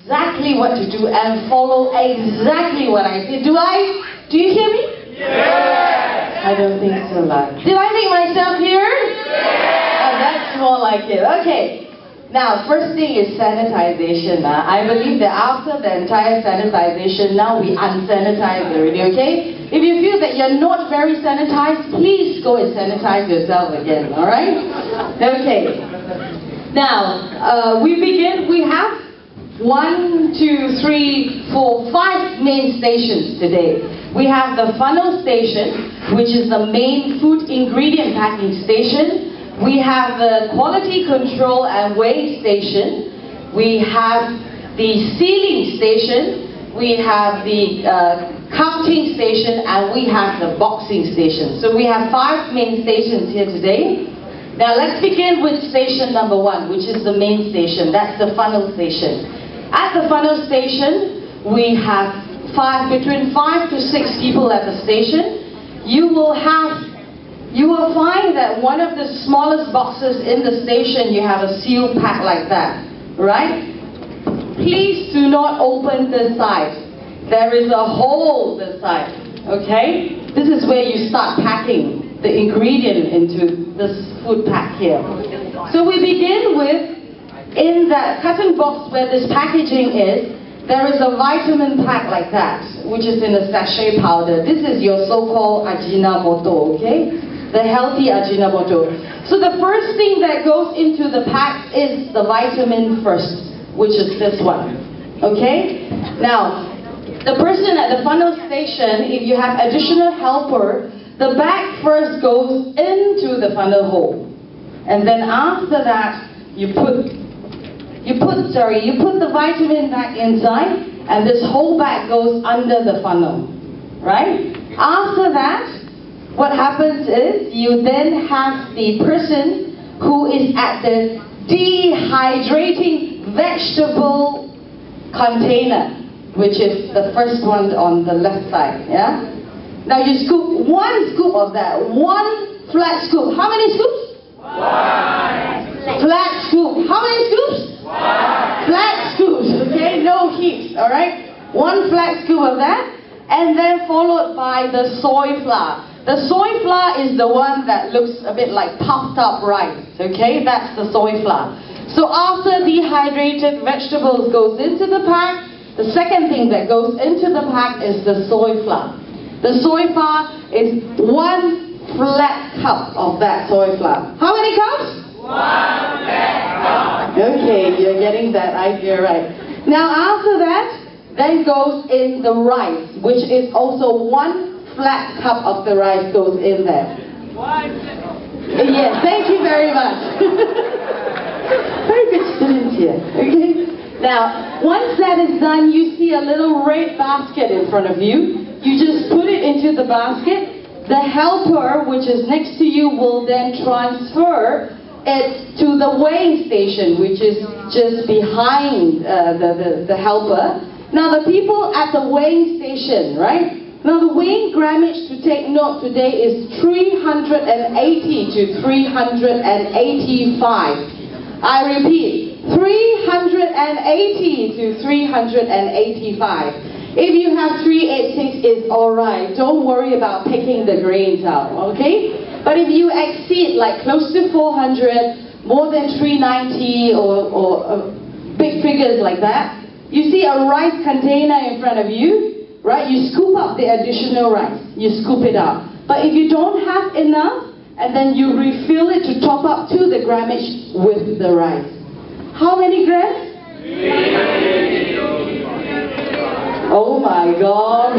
exactly what to do and follow exactly what I say. Do you hear me? Yes! I don't think so, like. Did I make myself hear? Yes! Oh, that's more like it. Okay. Now, first thing is sanitization. I believe that after the entire sanitization, now we unsanitize already, okay? If you feel that you're not very sanitized, please go and sanitize yourself again, alright? Okay. Now, we begin. We have 1, 2, 3, 4, 5 main stations today. We have the funnel station, which is the main food ingredient packing station. We have the quality control and weighing station. We have the sealing station. We have the counting station, and we have the boxing station. So we have 5 main stations here today. Now let's begin with station number 1, which is the main station. That's the funnel station. At the funnel station, we have between 5 to 6 people at the station. You will find that one of the smallest boxes in the station, you have a seal pack like that, right? Please do not open this side. There is a hole this side, okay? This is where you start packing the ingredient into this food pack here. So we begin with, in that carton box where this packaging is, there is a vitamin pack like that, which is in a sachet powder. This is your so-called Ajinomoto, okay? The healthy Ajinomoto. So the first thing that goes into the pack is the vitamin first, which is this one, okay? Now, the person at the funnel station, if you have additional helper, the bag first goes into the funnel hole. And then after that, you put the vitamin back inside, and this whole bag goes under the funnel, right? After that, what happens is you then have the person who is at the dehydrating vegetable container, which is the first one on the left side, yeah? Now you scoop 1 scoop of that, 1 flat scoop. How many scoops? 1. Flat scoop. How many scoops? 1. Flat scoops, okay? No heaps, alright? 1 flat scoop of that, and then followed by the soy flour. The soy flour is the one that looks a bit like puffed up rice, okay? That's the soy flour. So after dehydrated vegetables goes into the pack, the second thing that goes into the pack is the soy flour. The soy flour is 1 flat cup of that soy flour. How many cups? 1 flat cup. Okay, you're getting that idea right. Now after that, then goes in the rice, which is also 1 flat cup of the rice goes in there. Yes, thank you very much. Very good students here, okay? Now, once that is done, you see a little red basket in front of you. You just put it into the basket. The helper, which is next to you, will then transfer it to the weighing station, which is just behind the helper. Now, the people at the weighing station, right? Now, the weighing grammage to take note today is 380 to 385. I repeat, 380 to 385. If you have 386, it's alright. Don't worry about picking the grains out, okay? But if you exceed like close to 400, more than 390 or big figures like that, you see a rice container in front of you, right? You scoop up the additional rice. You scoop it out. But if you don't have enough, and then you refill it to top up to the grammage with the rice. How many grams? 3. Oh my gosh.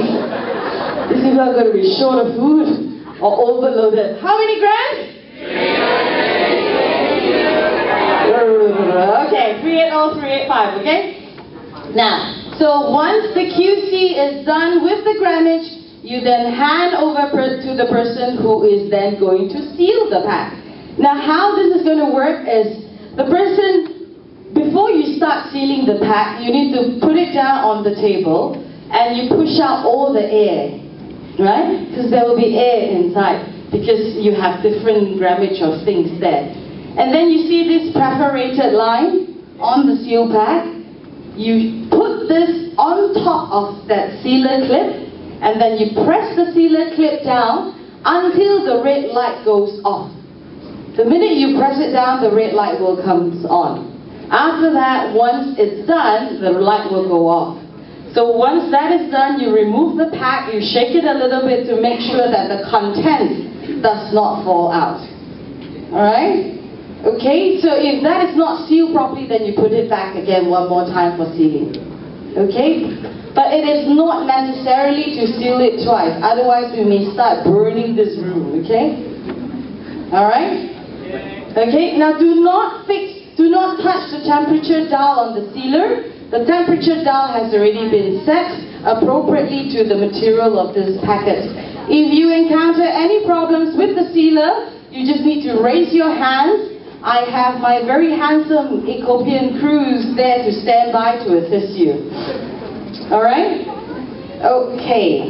These people are going to be short of food or overloaded. How many grams? 3. Okay, 380, 385, okay? Now, so once the QC is done with the grammage, you then hand over to the person who is then going to seal the pack. Now, how this is going to work is the person, before you start sealing the pack, you need to put it down on the table and you push out all the air, right? Because there will be air inside because you have different grammage of things there. And then you see this perforated line on the seal pack. you put this on top of that sealer clip, and then you press the sealer clip down until the red light goes off. The minute you press it down, the red light will come on. After that, once it's done, the light will go off. So once that is done, you remove the pack, you shake it a little bit to make sure that the content does not fall out. Alright? Okay, so if that is not sealed properly, then you put it back again one more time for sealing. Okay? But it is not necessarily to seal it twice, otherwise we may start burning this room, okay? Alright? Okay, now do not touch the temperature dial on the sealer. The temperature dial has already been set appropriately to the material of this packet. If you encounter any problems with the sealer, you just need to raise your hands. I have my very handsome Ethiopian crews there to stand by to assist you. Alright? Okay.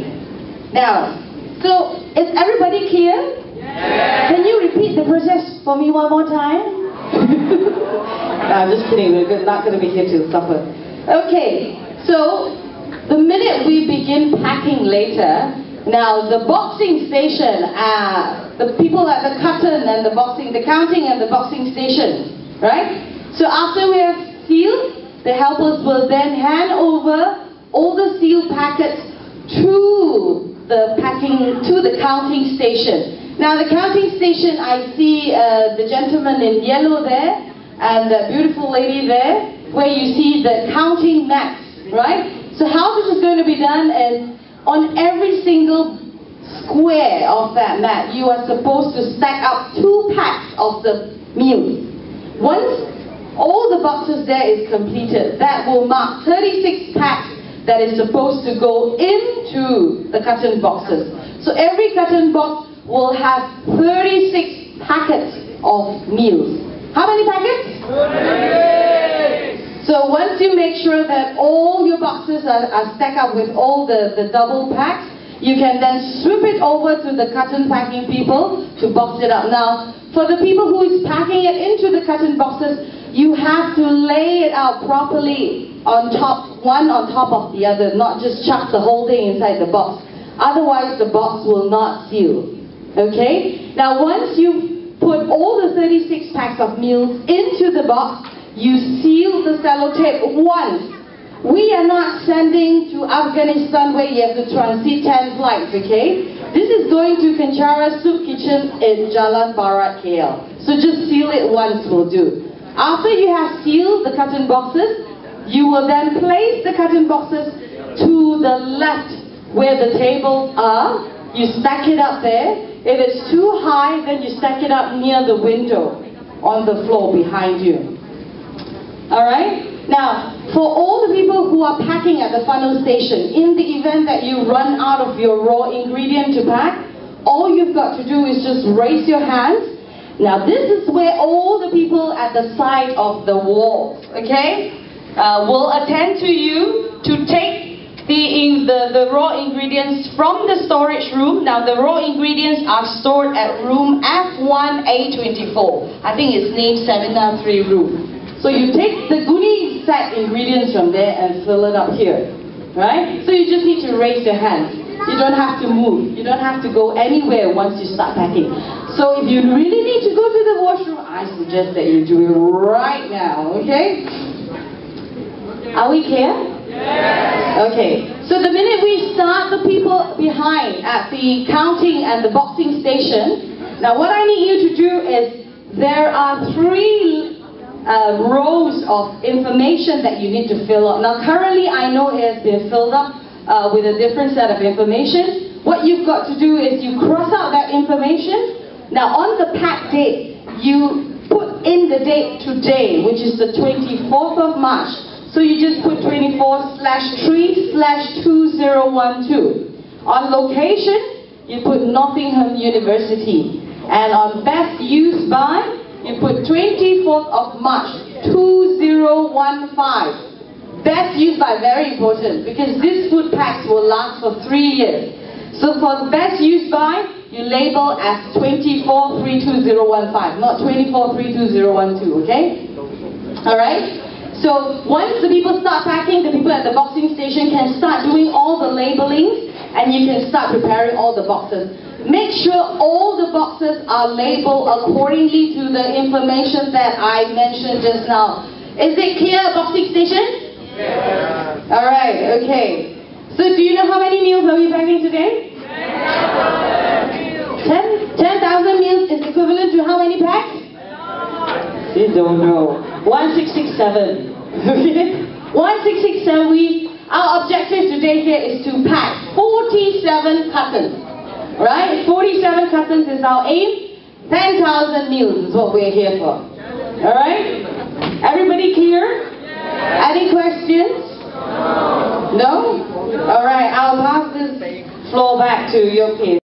Now, so is everybody clear? Yes. Can you repeat the process for me one more time? No, I'm just kidding, we're not going to be here till supper. Okay, so the minute we begin packing later, now the boxing station, the people at the cotton and the counting and the boxing station, right? So after we have sealed, the helpers will then hand over all the sealed packets to the counting station. Now the counting station, I see the gentleman in yellow there and the beautiful lady there, where you see the counting mats, right? So how this is going to be done is on every single square of that mat, you are supposed to stack up 2 packs of the meals. Once all the boxes there is completed, that will mark 36 packs that is supposed to go into the carton boxes. So every carton box will have 36 packets of meals. How many packets? 36! So once you make sure that all your boxes are stacked up with all the double packs, you can then sweep it over to the carton packing people to box it up. Now, for the people who is packing it into the carton boxes, you have to lay it out properly on top, one on top of the other, not just chuck the whole thing inside the box. Otherwise, the box will not seal. Okay? Now, once you put all the 36 packs of meals into the box, you seal the sellotape once. We are not sending to Afghanistan where you have to transit 10 flights, okay? This is going to Kanchara Soup Kitchen in Jalan Barat, KL. So just seal it once will do. After you have sealed the carton boxes, you will then place the carton boxes to the left where the tables are. You stack it up there. If it's too high, then you stack it up near the window on the floor behind you. Alright? Now, for all the people who are packing at the funnel station, in the event that you run out of your raw ingredient to pack, all you've got to do is just raise your hands. Now, this is where all the people at the side of the walls, okay, will attend to you to take the raw ingredients from the storage room. Now, the raw ingredients are stored at room F1A24. I think it's named Seminar 3 room. So you take the Guni set ingredients from there and fill it up here, right? So you just need to raise your hands. You don't have to move. You don't have to go anywhere once you start packing. So if you really need to go to the washroom, I suggest that you do it right now, okay? Are we clear? Yes. Okay. So the minute we start, the people behind at the counting and the boxing station, now what I need you to do is, there are 3 rows of information that you need to fill up. Now currently I know it has been filled up with a different set of information. What you've got to do is you cross out that information. Now on the pack date, you put in the date today, which is the 24th of March. So you just put 24/3/2012. On location, you put Nottingham University. And on best used by, you put 24th of March 2015. Best used by, very important, because these food packs will last for 3 years. So for best used by, you label as 24/3/2015, not 24/3/2012, okay? Alright? So once the people start packing, the people at the boxing station can start doing all the labelings, and you can start preparing all the boxes. Make sure all the boxes are labeled accordingly to the information that I mentioned just now. Is it clear, boxing station? Yeah. Alright, okay. So do you know how many meals are we packing today? 10,000 meals is equivalent to how many packs? You don't know. 1667. Okay? 1667, our objective today here is to pack 47 cartons. Right? 47 cartons is our aim. 10,000 meals is what we're here for. Alright? Everybody clear? Any questions? No? Alright, I'll pass this floor back to your kids.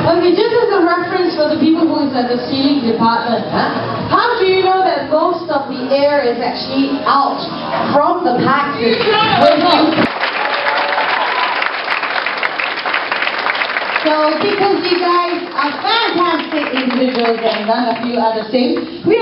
Okay, just as a reference for the people who is at the ceiling department, how do you know that most of the air is actually out from the pack system? So because you guys are fantastic individuals and none of you are the same, we